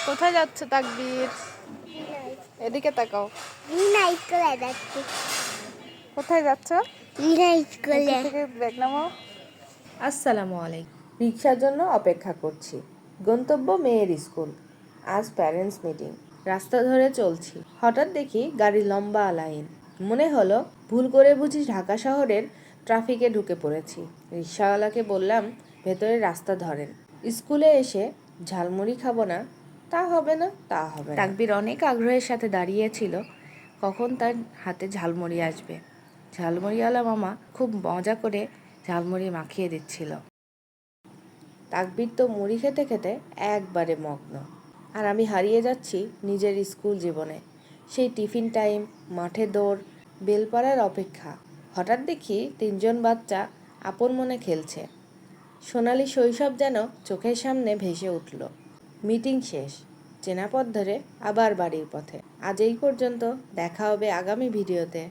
কোথায় যাচ্ছ তাকবীর? এদিকে তাকাও। কোথায় যাচ্ছ? থেকে ব্যাগ নামাও। আসসালামু আলাইকুম। রিক্সার জন্য অপেক্ষা করছি। গন্তব্য মেয়ের স্কুল। আজ প্যারেন্টস মিটিং। রাস্তা ধরে চলছি, হঠাৎ দেখি গাড়ির লম্বা লাইন। মনে হলো ভুল করে বুঝি ঢাকা শহরের ট্রাফিকে ঢুকে পড়েছি। রিক্সাওয়ালাকে বললাম ভেতরে রাস্তা ধরেন, স্কুলে এসে ঝালমুড়ি খাবো না। তা হবে না, তা হবে না। তাকবীর অনেক আগ্রহের সাথে দাঁড়িয়েছিল কখন তার হাতে ঝালমুড়ি আসবে। ঝালমুড়িওয়ালা মামা খুব মজা করে ঝালমুড়ি মাখিয়ে দিচ্ছিল। তাকবীর তো মুড়ি খেতে খেতে একবারে মগ্ন, আর আমি হারিয়ে যাচ্ছি নিজের স্কুল জীবনে। সেই টিফিন টাইম, মাঠে দৌড়, বেলপাড়ার অপেক্ষা। হঠাৎ দেখি 3জন বাচ্চা আপন মনে খেলছে। সোনালি শৈশব যেন চোখের সামনে ভেসে উঠল। মিটিং শেষ, চেনা পথ ধরে আবার বাড়ির পথে। আজ এই পর্যন্ত, দেখা হবে আগামী ভিডিওতে।